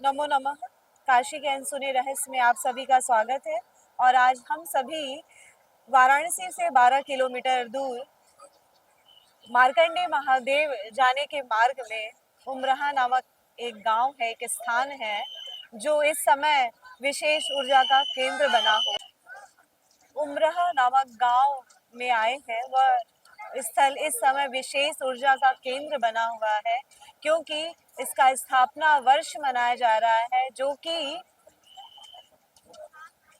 नमो नमः। काशी के अनसुने रहस्य में आप सभी का स्वागत है। और आज हम सभी वाराणसी से 12 किलोमीटर दूर मार्कंडेय महादेव जाने के मार्ग में उमराह नामक एक गांव है, एक स्थान है जो इस समय विशेष ऊर्जा का केंद्र बना हो। उमराह नामक गांव में आए हैं। वह स्थल इस समय विशेष ऊर्जा का केंद्र बना हुआ है क्योंकि इसका स्थापना वर्ष मनाया जा रहा है, जो कि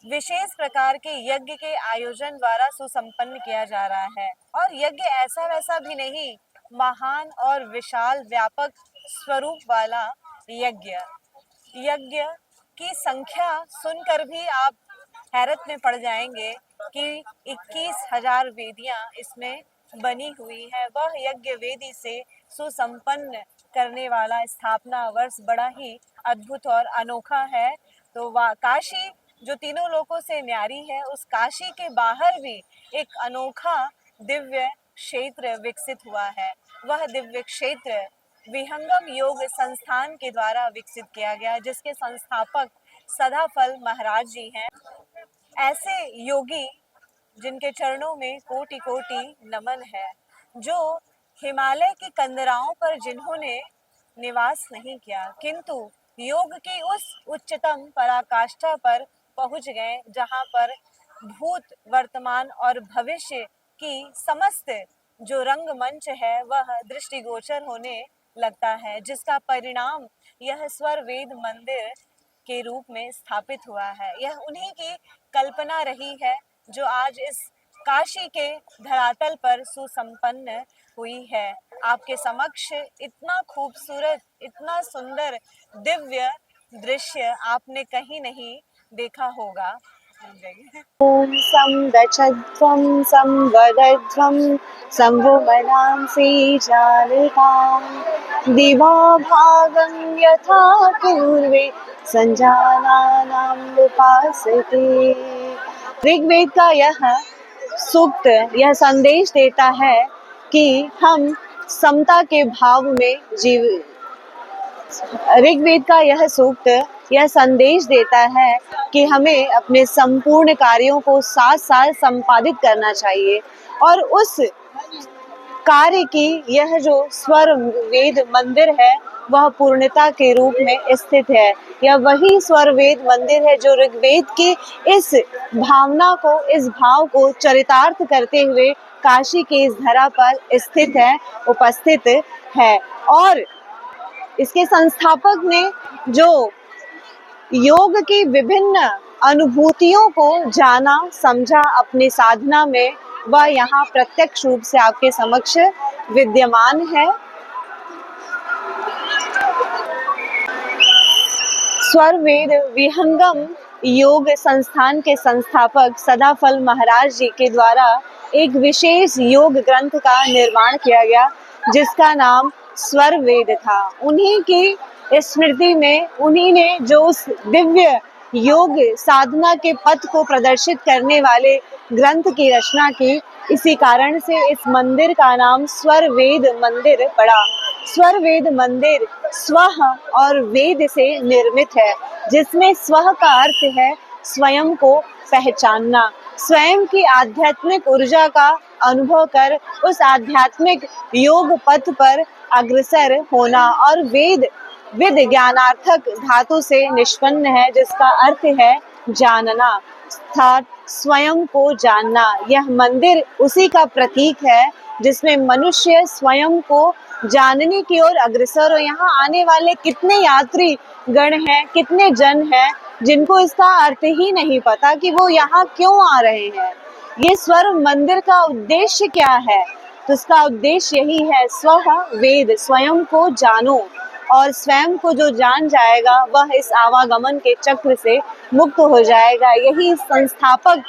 विशेष प्रकार के यज्ञ के आयोजन द्वारा सुसंपन्न किया जा रहा है। और यज्ञ ऐसा वैसा भी नहीं, महान और विशाल व्यापक स्वरूप वाला यज्ञ की संख्या सुनकर भी आप हैरत में पड़ जाएंगे कि 21,000 वेदियां इसमें बनी हुई है। वह यज्ञ वेदी से सुसंपन्न करने वाला स्थापना वर्ष बड़ा ही अद्भुत और अनोखा है। तो काशी जो तीनों लोकों से न्यारी है, उस काशी के बाहर भी एक अनोखा दिव्य क्षेत्र विकसित हुआ है। वह दिव्य क्षेत्र विहंगम योग संस्थान के द्वारा विकसित किया गया, जिसके संस्थापक सदाफल महाराज जी हैं। ऐसे योगी जिनके चरणों में कोटि कोटि नमन है, जो हिमालय की कंदराओं पर जिन्होंने निवास नहीं किया, किंतु योग की उस उच्चतम पराकाष्ठा पर पहुंच गए जहां पर भूत, वर्तमान और भविष्य की समस्त जो रंगमंच है वह दृष्टिगोचर होने लगता है, जिसका परिणाम यह स्वर वेद मंदिर के रूप में स्थापित हुआ है। यह उन्हीं की कल्पना रही है जो आज इस काशी के धरातल पर सुसंपन्न हुई है। आपके समक्ष इतना खूबसूरत, इतना सुंदर दिव्य दृश्य आपने कहीं नहीं देखा होगा। ओम सं गच्छध्वं संवदध्वं शंभो मनांसि जानतां दिवा भागं यथा पूर्वे संजानानां उपासते। ऋग्वेद का यह सूक्त यह संदेश देता है कि हम समता के भाव में ऋग्वेद का यह सूक्त यह संदेश देता है कि हमें अपने संपूर्ण कार्यों को साथ साथ संपादित करना चाहिए। और उस कार्य की यह जो स्वर वेद मंदिर है वह पूर्णता के रूप में स्थित है। यह वही स्वर वेद मंदिर है जो ऋग्वेद की इस भावना को, इस भाव को चरितार्थ करते हुए काशी के इस धरा पर स्थित है, उपस्थित है। और इसके संस्थापक ने जो योग की विभिन्न अनुभूतियों को जाना, समझा अपनी साधना में, वह यहाँ प्रत्यक्ष रूप से आपके समक्ष विद्यमान है। स्वर वेद विहंगम योग संस्थान के संस्थापक सदाफल महाराज जी के द्वारा एक विशेष योग ग्रंथ का निर्माण किया गया, जिसका नाम स्वर वेद था। उन्हीं की स्मृति में उन्हीं ने जो उस दिव्य योग साधना के पथ को प्रदर्शित करने वाले ग्रंथ की रचना की, इसी कारण से इस मंदिर का नाम स्वर वेद मंदिर पड़ा। स्वर वेद मंदिर स्वः और वेद से निर्मित है, जिसमें स्वः का अर्थ है स्वयं को पहचानना, स्वयं की आध्यात्मिक ऊर्जा का अनुभव कर उस आध्यात्मिक योग पथ पर अग्रसर होना। और वेद विद ज्ञानार्थक धातु से निष्पन्न है, जिसका अर्थ है जानना, अर्थात स्वयं को जानना। यह मंदिर उसी का प्रतीक है जिसमें मनुष्य स्वयं को जानने की ओर अग्रसर हो। यहाँ आने वाले कितने यात्री गण हैं, कितने जन हैं जिनको इसका अर्थ ही नहीं पता कि वो यहाँ क्यों आ रहे हैं। ये स्वर मंदिर का उद्देश्य क्या है? तो इसका उद्देश्य यही है, स्वः वेद, स्वयं को जानो। और स्वयं को जो जान जाएगा वह इस आवागमन के चक्र से मुक्त हो जाएगा। यही संस्थापक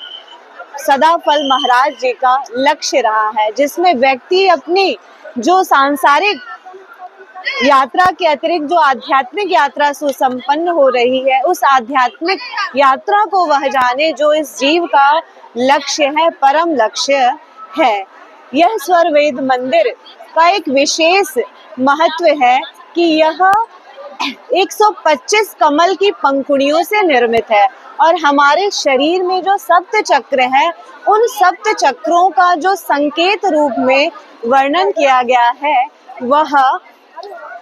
सदाफल महाराज जी का लक्ष्य रहा है, जिसमें व्यक्ति अपनी जो सांसारिक यात्रा के अतिरिक्त जो आध्यात्मिक यात्रा सुसंपन्न हो रही है, उस आध्यात्मिक यात्रा को वह जाने जो इस जीव का लक्ष्य है, परम लक्ष्य है। यह स्वरवेद मंदिर का एक विशेष महत्व है कि यह 125 कमल की पंखुड़ियों से निर्मित है और हमारे शरीर में जो सप्त चक्र है उन सप्त चक्रों का जो संकेत रूप में वर्णन किया गया है वह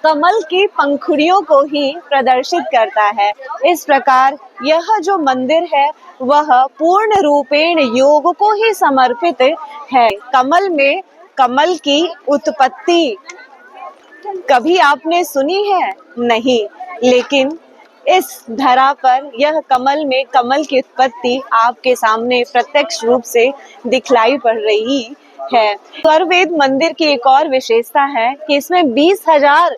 कमल की पंखुड़ियों को ही प्रदर्शित करता है। इस प्रकार यह जो मंदिर है वह पूर्ण रूपेण योग को ही समर्पित है। कमल में कमल की उत्पत्ति कभी आपने सुनी है? नहीं, लेकिन इस धरा पर यह कमल में कमल की उत्पत्ति आपके सामने प्रत्यक्ष रूप से दिखलाई पड़ रही है। स्वरवेद मंदिर की एक और विशेषता है कि इसमें 20,000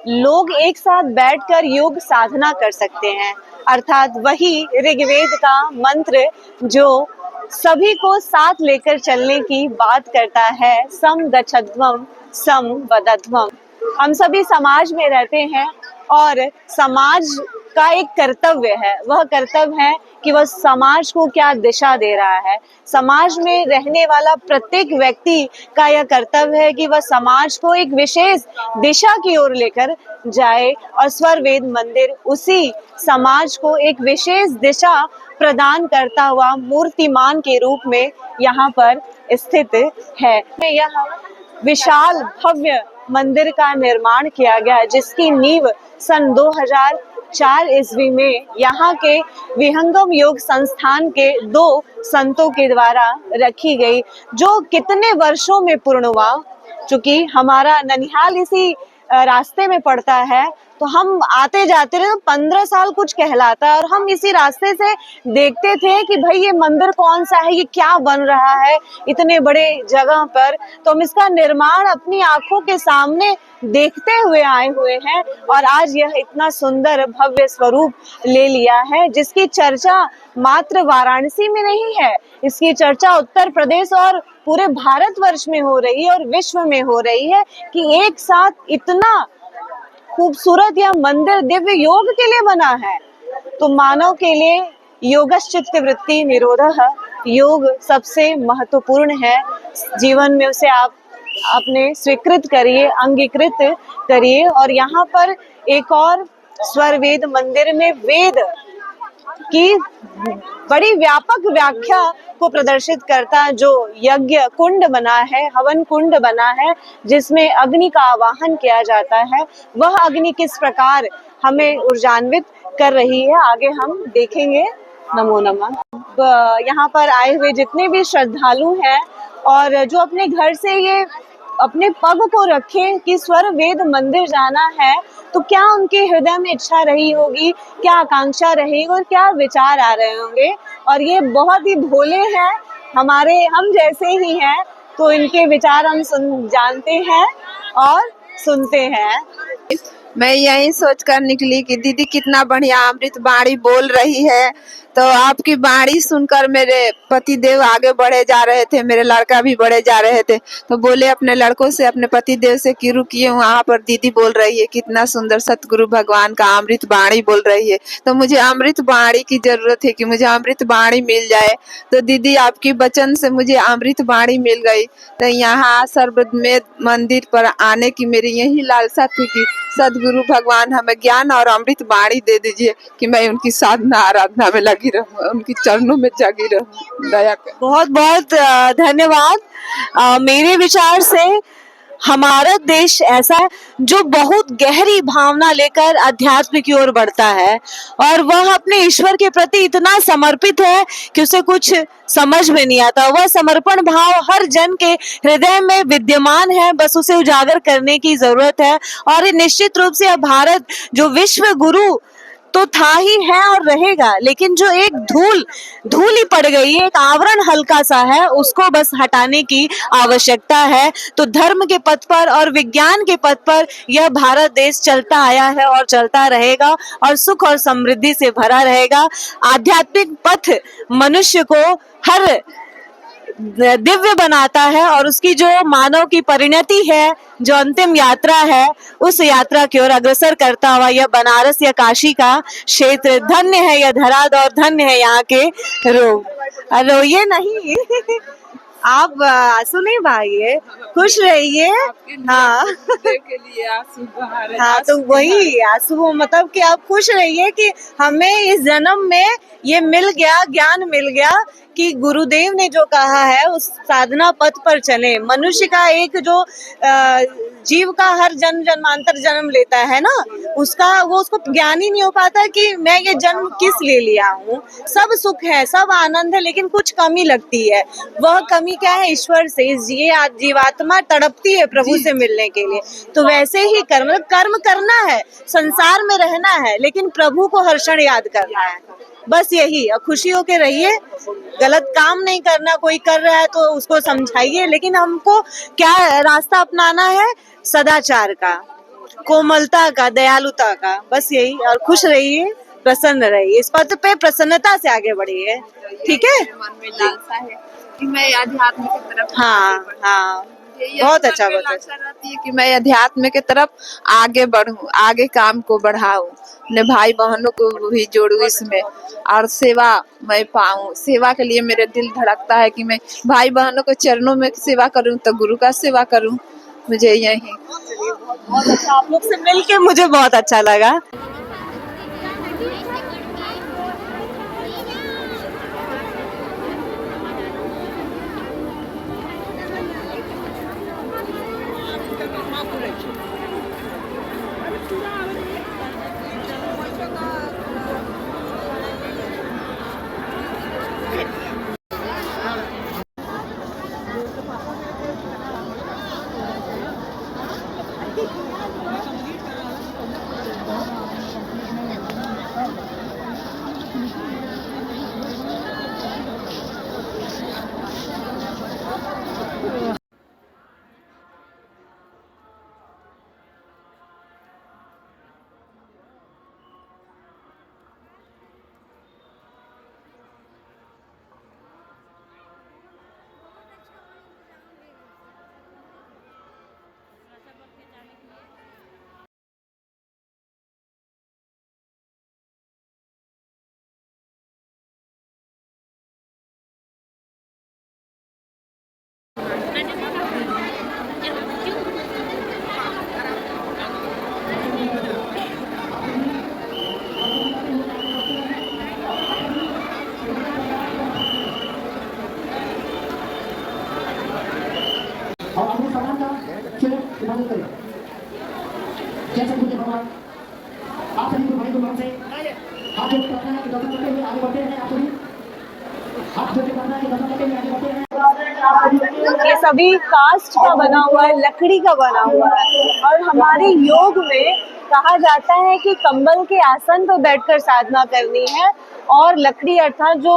लोग एक साथ बैठकर योग साधना कर सकते हैं, अर्थात वही ऋग्वेद का मंत्र जो सभी को साथ लेकर चलने की बात करता है, सम गच्छध्वम सम वदध्वम। हम सभी समाज में रहते हैं और समाज का एक कर्तव्य है, वह कर्तव्य है कि वह समाज को क्या दिशा दे रहा है। समाज में रहने वाला प्रत्येक व्यक्ति का यह कर्तव्य है कि वह समाज को एक विशेष दिशा की ओर लेकर जाए और स्वरवेद मंदिर उसी समाज को एक विशेष दिशा प्रदान करता हुआ मूर्तिमान के रूप में यहाँ पर स्थित है। यह विशाल भव्य मंदिर का निर्माण किया गया जिसकी नींव सन 2004 ईस्वी में यहाँ के विहंगम योग संस्थान के 2 संतों के द्वारा रखी गई, जो कितने वर्षों में पूर्ण हुआ। चूंकि हमारा ननिहाल इसी रास्ते में पड़ता है तो हम आते जाते रहे, 15 साल कुछ कहलाता है और हम इसी रास्ते से देखते थे कि भाई ये मंदिर कौन सा है, ये क्या बन रहा है इतने बड़े जगह पर। तो हम इसका निर्माण अपनी आंखों के सामने देखते हुए आए हुए हैं और आज यह इतना सुंदर भव्य स्वरूप ले लिया है, जिसकी चर्चा मात्र वाराणसी में नहीं है, इसकी चर्चा उत्तर प्रदेश और पूरे भारतवर्ष में हो रही है और विश्व में हो रही है कि एक साथ इतना खूबसूरत यह मंदिर दिव्य योग के लिए बना है। तो मानव के लिए योगश्चित्त वृत्ति निरोधः, योग सबसे महत्वपूर्ण है। जीवन में उसे आप अपने स्वीकृत करिए, अंगीकृत करिए। और यहाँ पर एक और स्वरवेद मंदिर में वेद की बड़ी व्यापक व्याख्या को प्रदर्शित करता है, जो यज्ञ कुंड बना है, हवन कुंड बना है, जिसमें अग्नि का आवाहन किया जाता है। वह अग्नि किस प्रकार हमें ऊर्जान्वित कर रही है आगे हम देखेंगे। नमो नमः। यहाँ पर आए हुए जितने भी श्रद्धालु हैं और जो अपने घर से ये अपने पग को रखे कि स्वरवेद मंदिर जाना है, तो क्या उनके हृदय में इच्छा रही होगी, क्या आकांक्षा रहेगी और क्या विचार आ रहे होंगे। और ये बहुत ही भोले हैं, हम जैसे ही हैं, तो इनके विचार हम जानते हैं और सुनते हैं। मैं यही सोचकर निकली कि दीदी कितना बढ़िया अमृत बाणी बोल रही है, तो आपकी बाणी सुनकर मेरे पति देव आगे बढ़े जा रहे थे, मेरे लड़का भी बढ़े जा रहे थे, तो बोले अपने लड़कों से, अपने पति देव से कि रुकिए, वहाँ पर दीदी बोल रही है, कितना सुंदर सतगुरु भगवान का अमृत बाणी बोल रही है। तो मुझे अमृत बाणी की जरूरत है कि मुझे अमृत बाणी मिल जाए। तो दीदी आपकी वचन से मुझे अमृत बाणी मिल गई। तो यहाँ सर्वमेद मंदिर पर आने की मेरी यही लालसा थी कि सदगुरु भगवान हमें ज्ञान और अमृत बाणी दे दीजिए कि मैं उनकी साधना आराधना में लगी रहूं, उनकी चरणों में जगी रहूं। दया कर। बहुत बहुत धन्यवाद। मेरे विचार से हमारा देश ऐसा है जो बहुत गहरी भावना लेकर अध्यात्म की ओर बढ़ता है और वह अपने ईश्वर के प्रति इतना समर्पित है कि उसे कुछ समझ में नहीं आता। वह समर्पण भाव हर जन के हृदय में विद्यमान है, बस उसे उजागर करने की जरूरत है। और निश्चित रूप से अब भारत जो विश्व गुरु तो था ही है और रहेगा, लेकिन जो एक धूल ही पड़ गई है, एक आवरण हल्का सा है, उसको बस हटाने की आवश्यकता है। तो धर्म के पथ पर और विज्ञान के पथ पर यह भारत देश चलता आया है और चलता रहेगा और सुख और समृद्धि से भरा रहेगा। आध्यात्मिक पथ मनुष्य को हर दिव्य बनाता है और उसकी जो मानव की परिणति है, जो अंतिम यात्रा है, उस यात्रा की ओर अग्रसर करता हुआ यह बनारस या काशी का क्षेत्र धन्य है, यह धरा और धन्य है यहाँ के रोग। रोइए नहीं। आप आंसू नहीं बहाइए, खुश रहिए। हाँ के लिए आंसू बहा रहे हैं। हाँ, तो वही आंसू मतलब कि आप खुश रहिए कि हमें इस जन्म में ये मिल गया, ज्ञान मिल गया कि गुरुदेव ने जो कहा है उस साधना पथ पर चले। मनुष्य का एक जो जीव का हर जन्म जन्मांतर जन्म लेता है ना, उसको ज्ञान ही नहीं हो पाता कि मैं ये जन्म किस लिए लिया हूँ। सब सुख है, सब आनंद है, लेकिन कुछ कमी लगती है। वह कमी क्या है? ईश्वर से। ये जीवात्मा तड़पती है प्रभु से मिलने के लिए। तो वैसे ही कर्म करना है, संसार में रहना है, लेकिन प्रभु को हर क्षण याद करना है। बस यही। और खुशी होके रहिए, गलत काम नहीं करना। कोई कर रहा है तो उसको समझाइए, लेकिन हमको क्या रास्ता अपनाना है? सदाचार का, कोमलता का, दयालुता का। बस यही। और खुश रहिए, प्रसन्न रहिए, इस पथ पे प्रसन्नता से आगे बढ़िए। ठीक है। मन में लालसा है कि मैं अध्यात्म की तरफ हाँ हाँ, बहुत अच्छा, बहुत अच्छा। रहती है कि मैं अध्यात्म की तरफ आगे बढ़ूं, आगे काम को बढ़ाऊं, अपने भाई बहनों को भी जोड़ूं इसमें, और सेवा मैं पाऊं। सेवा के लिए मेरे दिल धड़कता है कि मैं भाई बहनों के चरणों में सेवा करूं, तो गुरु का सेवा करूं। मुझे यही बहुत अच्छा, आप लोग से मिलके मुझे बहुत अच्छा लगा। और अपने सामान का चुनाव इबादत करें। जैसे पूज्य भगवान आप सभी को भाई को मन से हाथ जोड़ प्रार्थना है कि दर्शन करते हुए आगे बढ़ते हैं। आप सभी हाथ जोड़ प्रार्थना है कि दर्शन करते हुए आगे बढ़ते हैं। ये सभी कास्ट का बना हुआ है, लकड़ी का बना हुआ है। और हमारे योग में कहा जाता है कि कंबल के आसन पर बैठकर साधना करनी है, और लकड़ी अर्थात जो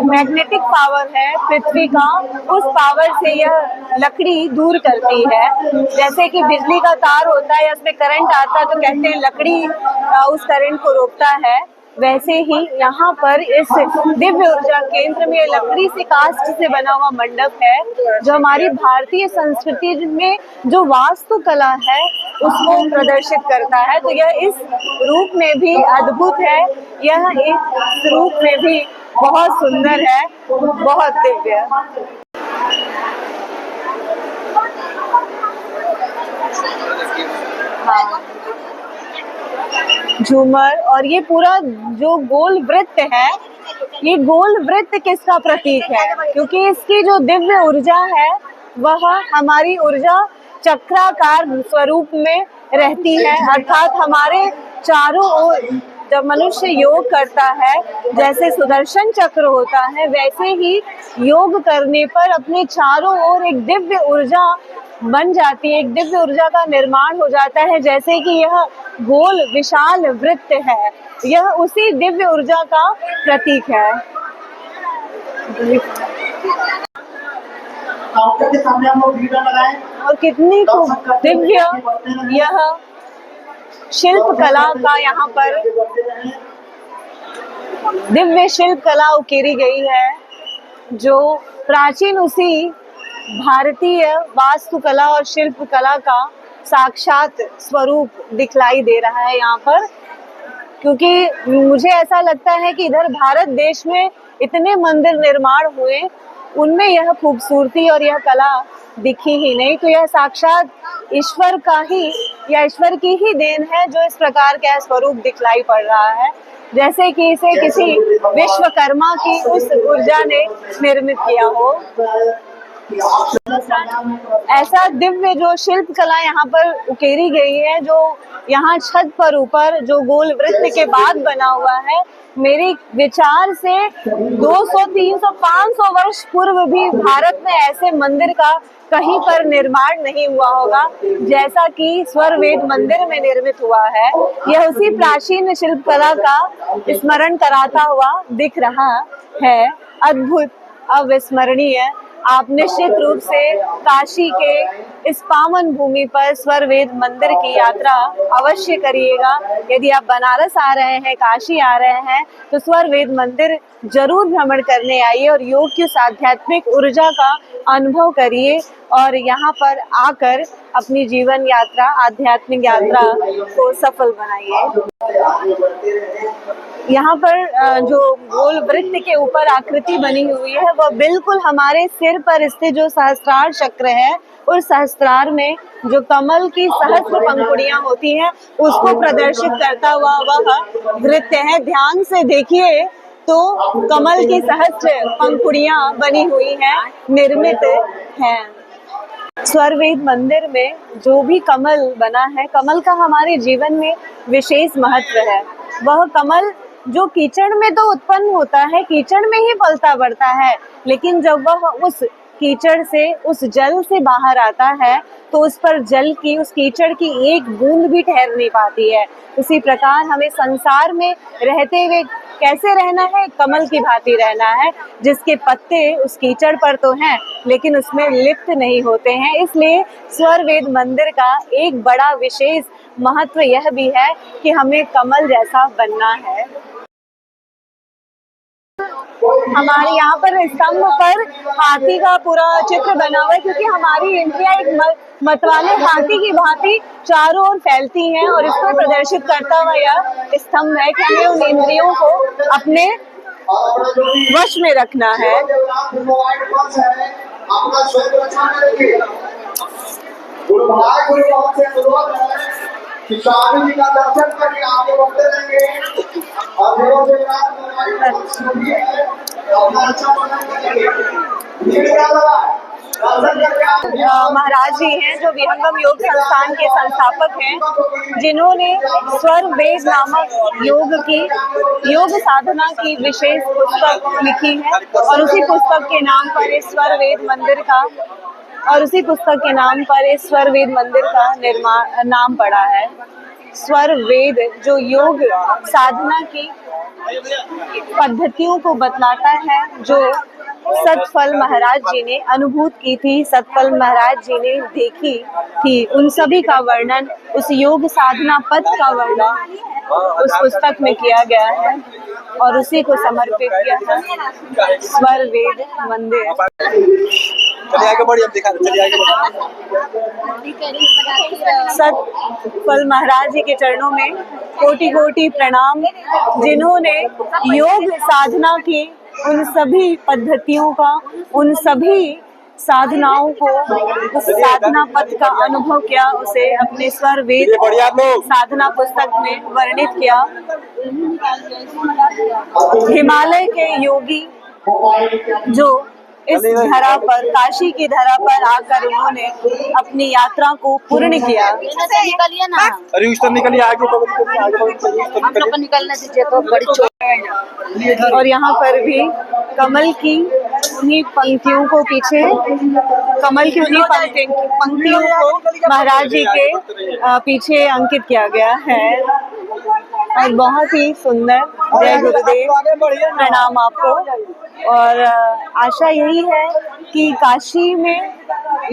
मैग्नेटिक पावर है पृथ्वी का, उस पावर से यह लकड़ी दूर करती है। जैसे कि बिजली का तार होता है या उसमें करंट आता है तो कहते हैं लकड़ी उस करंट को रोकता है। वैसे ही यहाँ पर इस दिव्य ऊर्जा केंद्र में लकड़ी से काष्ठ से बना हुआ मंडप है, जो हमारी भारतीय संस्कृति में जो वास्तु कला है उसको प्रदर्शित करता है। तो यह इस रूप में भी अद्भुत है, यह इस रूप में भी बहुत सुंदर है, बहुत दिव्य। हाँ, झूमर। और ये पूरा जो गोल वृत्त है, ये गोल वृत्त किसका प्रतीक है? क्योंकि इसकी जो दिव्य ऊर्जा है वह हमारी ऊर्जा चक्राकार स्वरूप में रहती है। अर्थात हमारे चारों ओर जब मनुष्य योग करता है, जैसे सुदर्शन चक्र होता है, वैसे ही योग करने पर अपने चारों ओर एक दिव्य ऊर्जा बन जाती है, एक दिव्य ऊर्जा का निर्माण हो जाता है। जैसे कि यह गोल विशाल वृत्त है, यह उसी दिव्य ऊर्जा का प्रतीक है। काउंटर के सामने हम लोग भीड़ लगाएं। और कितनी दिव्य यह शिल्प कला का यहाँ पर दिव्य शिल्प कला उकेरी गई है, जो प्राचीन उसी भारतीय वास्तुकला और शिल्प कला का साक्षात स्वरूप दिखलाई दे रहा है यहाँ पर। क्योंकि मुझे ऐसा लगता है कि इधर भारत देश में इतने मंदिर निर्माण हुए उनमें यह खूबसूरती और यह कला दिखी ही नहीं, तो यह साक्षात ईश्वर का ही या ईश्वर की ही देन है जो इस प्रकार का स्वरूप दिखलाई पड़ रहा है, जैसे कि इसे किसी विश्वकर्मा की उस ऊर्जा ने निर्मित किया हो। ऐसा दिव्य जो शिल्प कला यहाँ पर उकेरी गई है, जो यहाँ छत पर ऊपर जो गोल वृत्त के बाद बना हुआ है, मेरे विचार से 200, 300, 500 वर्ष पूर्व भी भारत में ऐसे मंदिर का कहीं पर निर्माण नहीं हुआ होगा जैसा कि स्वर वेद मंदिर में निर्मित हुआ है। यह उसी प्राचीन शिल्प कला का स्मरण कराता हुआ दिख रहा है। अद्भुत, अविस्मरणीय। आप निश्चित रूप से काशी के इस पावन भूमि पर स्वर वेद मंदिर की यात्रा अवश्य करिएगा। यदि आप बनारस आ रहे हैं, काशी आ रहे हैं, तो स्वर वेद मंदिर जरूर भ्रमण करने आइए और योग की उस आध्यात्मिक ऊर्जा का अनुभव करिए और यहाँ पर आकर अपनी जीवन यात्रा, आध्यात्मिक यात्रा को सफल बनाइए। यहाँ पर जो गोल वृत्त के ऊपर आकृति बनी हुई है, वह बिल्कुल हमारे सिर पर स्थित जो सहस्त्रार चक्र है, और सहस्त्रार में जो कमल की सहस्त्र पंखुड़ियां होती हैं, उसको प्रदर्शित करता हुआ वह वृत्त है। ध्यान से देखिए तो कमल की सहस्त्र पंखुड़ियां बनी हुई हैं, निर्मित हैं। स्वर वेद मंदिर में जो भी कमल बना है, कमल का हमारे जीवन में विशेष महत्व है। वह कमल जो कीचड़ में तो उत्पन्न होता है, कीचड़ में ही पलता बढ़ता है, लेकिन जब वह उस कीचड़ से, उस जल से बाहर आता है, तो उस पर जल की, उस कीचड़ की एक बूंद भी ठहर नहीं पाती है। उसी प्रकार हमें संसार में रहते हुए कैसे रहना है? कमल की भांति रहना है, जिसके पत्ते उस कीचड़ पर तो हैं, लेकिन उसमें लिप्त नहीं होते हैं। इसलिए स्वर वेद मंदिर का एक बड़ा विशेष महत्व यह भी है कि हमें कमल जैसा बनना है। हमारे यहाँ पर स्तंभ पर हाथी का पूरा चित्र बना हुआ है, क्योंकि हमारी इंद्रियां एक मतवाले हाथी की भांति चारों ओर फैलती हैं, और इसको प्रदर्शित करता हुआ यह स्तंभ है कि हमें उन इंद्रियों को अपने वश में रखना है। कि स्वामी जी का दर्शन करके आगे बढ़ते रहेंगे और महाराज जी हैं जो विहंगम योग संस्थान के संस्थापक हैं, जिन्होंने स्वर वेद नामक योग साधना की विशेष पुस्तक लिखी है, और उसी पुस्तक के नाम पर इस स्वर वेद मंदिर का स्वर वेद मंदिर का निर्माण नाम पड़ा है। स्वर वेद जो योग साधना की पद्धतियों को बतलाता है, जो सतफल महाराज जी ने अनुभूत की थी, सतफल महाराज जी ने देखी थी, उन सभी का वर्णन, उस योग साधना पद का वर्णन उस पुस्तक में किया गया है, और उसी को समर्पित किया है स्वर वेद मंदिर। चलिए आगे बढ़िए, हम दिखा रहे, चलिए आगे सतफल महाराज जी के चरणों में कोटि कोटि प्रणाम, जिन्होंने योग साधना की उन सभी पद्धतियों का, उन सभी साधनाओं को, उस साधना पथ का अनुभव किया, उसे अपने स्वर वेद साधना पुस्तक में वर्णित किया। हिमालय के योगी जो इस धरा पर, काशी की धरा पर आकर उन्होंने अपनी यात्रा को पूर्ण किया। निकलिए ना, अरे उस तरफ निकलिए, आगे हम लोग को निकलने दीजिए तो बड़ी चोट। और यहाँ पर भी कमल की उन्हीं पंक्तियों को पीछे, कमल की उन्हीं पंक्तियों को महाराज जी के पीछे अंकित किया गया है, और बहुत ही सुंदर। जय गुरुदेव, प्रणाम आपको। और आशा यही है कि काशी में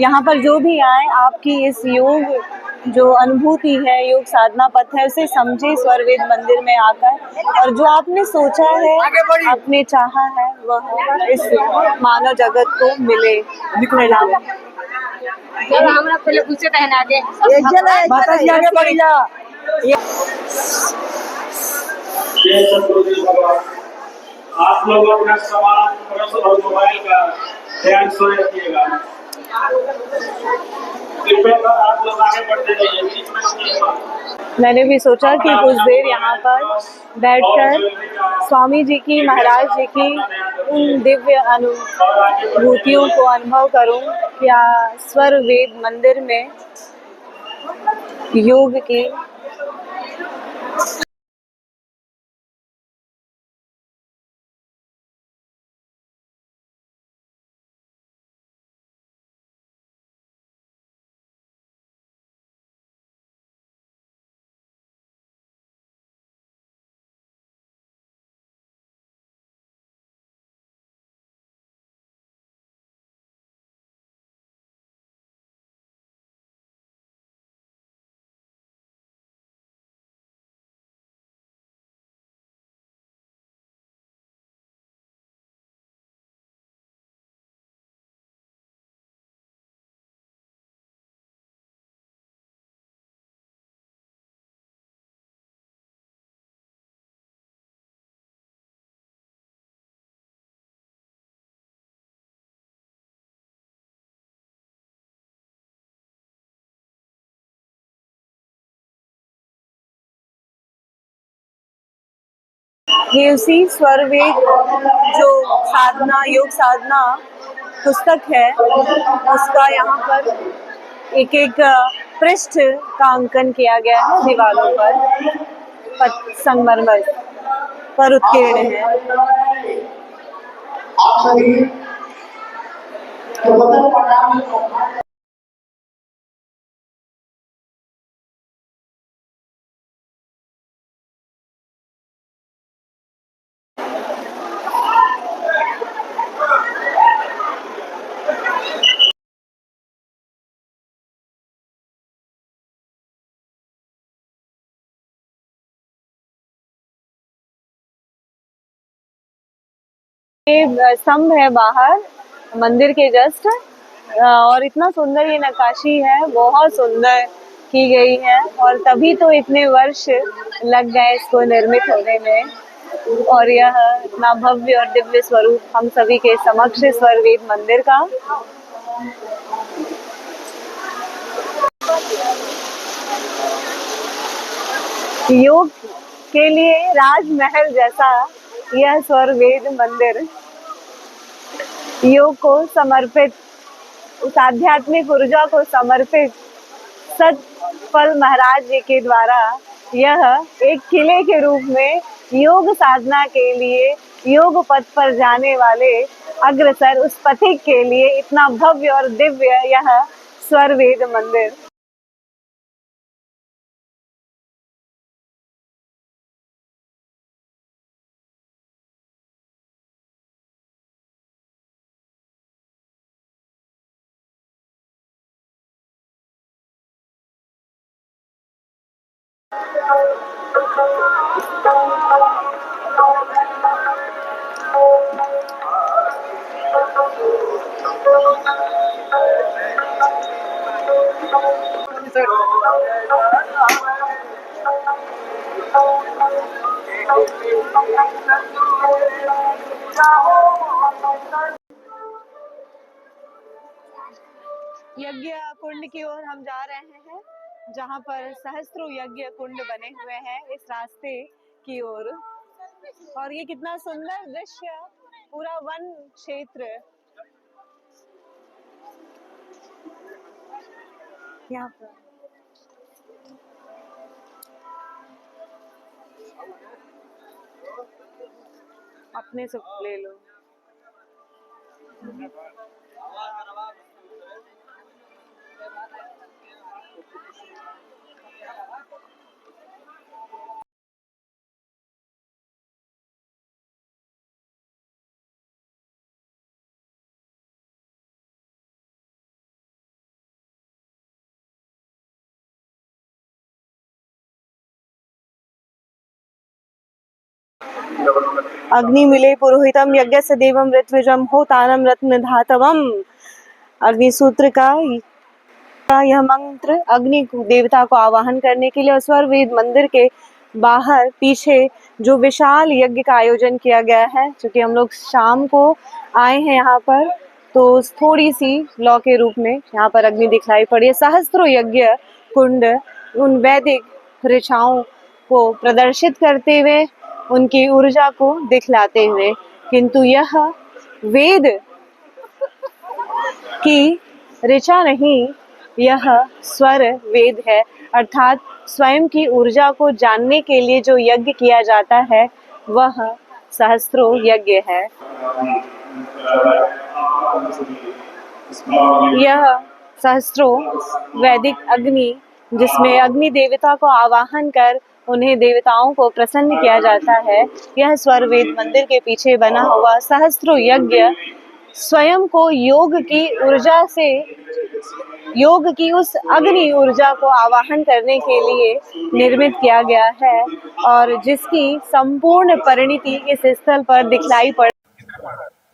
यहाँ पर जो भी आए, आपकी इस योग जो अनुभूति है, योग साधना पथ है, उसे समझे स्वर वेद मंदिर में आकर, और जो आपने सोचा है, आपने चाहा है, वह इस मानव जगत को मिले। प्रणाम। जब हमरा पहले पूछे कहना आगे आगे बढ़ी जा। आप लोग अपना सामान और मोबाइल का ध्यान से रखिएगा। कृपया कर आप लोग आगे बढ़ते रहिए, बीच में रुकिएगा। मैंने भी सोचा कि कुछ देर यहाँ पर बैठकर स्वामी जी की, महाराज जी की उन दिव्य अनुभूतियों को अनुभव करूं। क्या स्वर वेद मंदिर में योग की ये उसी स्वरवेद जो साधना, योग साधना पुस्तक है, उसका यहाँ पर एक एक पृष्ठ का अंकन किया गया है दीवारों पर, संगमरमर पर उत्कीर्ण है। आप सभी प्रबंधन प्रणाम में ये स्तंभ है बाहर मंदिर के जस्ट, और इतना सुंदर ये नक्काशी है, बहुत सुंदर की गई है, और तभी तो इतने वर्ष लग गए इसको निर्मित होने में। और यह इतना भव्य और दिव्य स्वरूप हम सभी के समक्ष स्वरवेद मंदिर का। योग के लिए राजमहल जैसा यह स्वरवेद मंदिर योग को समर्पित, उस आध्यात्मिक ऊर्जा को समर्पित सतफल महाराज जी के द्वारा यह एक किले के रूप में योग साधना के लिए, योग पथ पर जाने वाले अग्रसर उस पथिक के लिए इतना भव्य और दिव्य यह स्वरवेद मंदिर। यज्ञ कुंड की ओर हम जा रहे हैं, जहाँ पर सहस्त्रों यज्ञ कुंड बने हुए हैं इस रास्ते की ओर। और ये कितना सुंदर दृश्य, पूरा वन क्षेत्र यहाँ पर। अपने से ले लो। अग्नि मिले पुरोहितम यज्ञस्य देवम ऋत्विजम होतारम रत्न धातवम। अग्निसूत्र का यह मंत्र अग्नि देवता को आवाहन करने के लिए स्वरवेद मंदिर के बाहर पीछे जो विशाल यज्ञ का आयोजन किया गया है। क्योंकि हम लोग शाम को आए हैं यहाँ पर, तो थोड़ी सी लौ के रूप में यहाँ पर अग्नि दिखलाई पड़ी है। सहस्त्रों यज्ञ कुंड उन वैदिक ऋचाओं को प्रदर्शित करते हुए उनकी ऊर्जा को दिखलाते हुए, किंतु यह वेद की ऋचा नहीं, यह स्वर वेद है। अर्थात स्वयं की ऊर्जा को जानने के लिए जो यज्ञ किया जाता है वह सहस्त्रों यज्ञ है। यह सहस्त्रों वैदिक अग्नि, जिसमें अग्नि देवता को आवाहन कर उन्हें देवताओं को प्रसन्न किया जाता है, यह स्वर वेद मंदिर के पीछे बना हुआ सहस्त्रों यज्ञ स्वयं को योग की ऊर्जा से, योग की उस अग्नि ऊर्जा को आवाहन करने के लिए निर्मित किया गया है और जिसकी संपूर्ण परिणति इस स्थल पर दिखलाई पड़।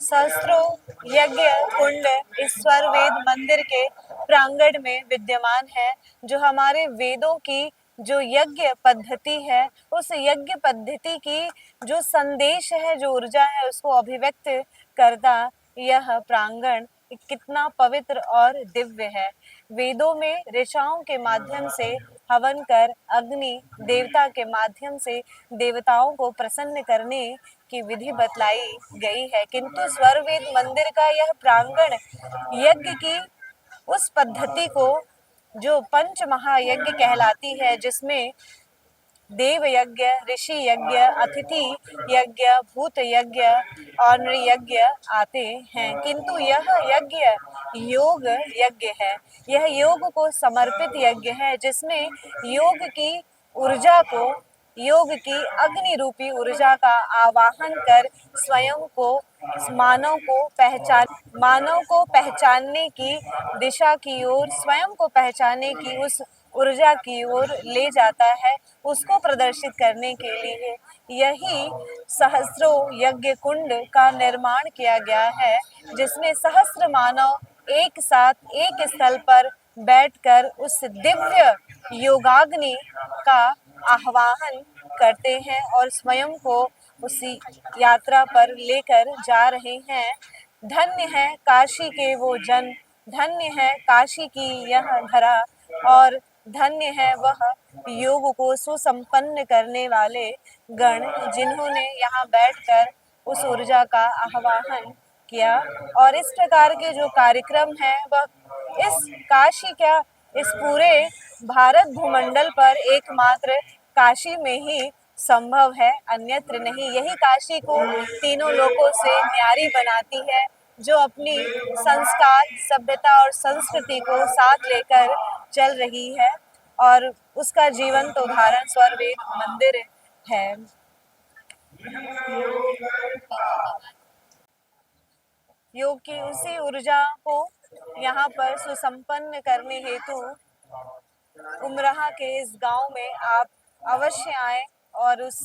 सहस्त्रों यज्ञ कुंड इस स्वर वेद मंदिर के प्रांगण में विद्यमान है, जो हमारे वेदों की जो यज्ञ पद्धति है, उस यज्ञ पद्धति की जो संदेश है, जो ऊर्जा है, उसको अभिव्यक्त करता यह प्रांगण कितना पवित्र और दिव्य है। वेदों में ऋचाओं के माध्यम से हवन कर अग्नि देवता के माध्यम से देवताओं को प्रसन्न करने की विधि बतलाई गई है, किंतु स्वर वेद मंदिर का यह प्रांगण यज्ञ की उस पद्धति को, जो पंच महायज्ञ कहलाती है, जिसमें देव यज्ञ, ऋषि यज्ञ, अतिथि यज्ञ, भूत यज्ञ और नृयज्ञ आते हैं, किंतु यह यज्ञ योग यज्ञ है। यह योग को समर्पित यज्ञ है, जिसमें योग की ऊर्जा को, योग की अग्नि रूपी ऊर्जा का आवाहन कर स्वयं को मानव को पहचानने की दिशा की ओर, स्वयं को पहचानने की उस ऊर्जा की ओर ले जाता है, उसको प्रदर्शित करने के लिए यही सहस्त्रों यज्ञ कुंड का निर्माण किया गया है, जिसमें सहस्त्र मानव एक साथ एक स्थल पर बैठकर उस दिव्य योगाग्नि का आह्वान करते हैं और स्वयं को उसी यात्रा पर लेकर जा रहे हैं। धन्य है काशी के वो जन, धन्य है काशी की यह धरा और धन्य है वह योग को सुसंपन्न करने वाले गण, जिन्होंने यहाँ बैठकर उस ऊर्जा का आह्वान किया। और इस प्रकार के जो कार्यक्रम है वह इस काशी क्या, इस पूरे भारत भूमंडल पर एकमात्र काशी में ही संभव है, अन्यत्र नहीं। यही काशी को तीनों लोकों से न्यारी बनाती है, जो अपनी संस्कार, सभ्यता और संस्कृति को साथ लेकर चल रही है और उसका जीवंत उदाहरण स्वर वेद मंदिर है। योग की उसी ऊर्जा को यहाँ पर सुसंपन्न करने हेतु उमराह के इस गांव में आप अवश्य आए और उस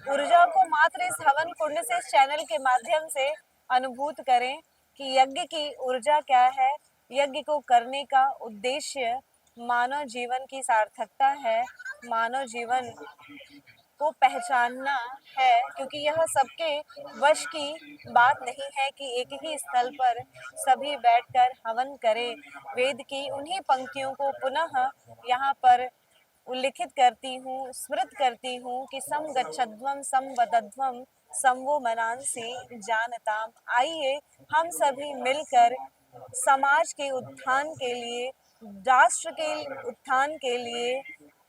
ऊर्जा को मात्र इस हवन कुंड से, इस चैनल के माध्यम से अनुभूत करें कि यज्ञ की ऊर्जा क्या है। यज्ञ को करने का उद्देश्य मानव जीवन की सार्थकता है, मानव जीवन को पहचानना है, क्योंकि यह सबके वश की बात नहीं है कि एक ही स्थल पर सभी बैठकर हवन करें। वेद की उन्हीं पंक्तियों को पुनः यहाँ पर उल्लिखित करती हूँ, स्मृत करती हूँ कि सम गच्छध्वम सम वदध्वम सम वो मनांसी जानताम। आइए हम सभी मिलकर समाज के उत्थान के लिए, राष्ट्र के उत्थान के लिए,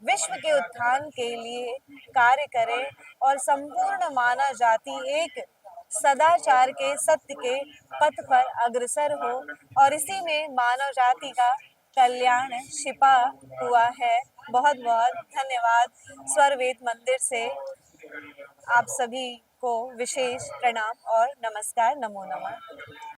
विश्व के उत्थान के लिए कार्य करें और संपूर्ण मानव जाति एक सदाचार के, सत्य के पथ पर अग्रसर हो और इसी में मानव जाति का कल्याण छिपा हुआ है। बहुत बहुत धन्यवाद। स्वर वेद मंदिर से आप सभी को विशेष प्रणाम और नमस्कार। नमो नमः।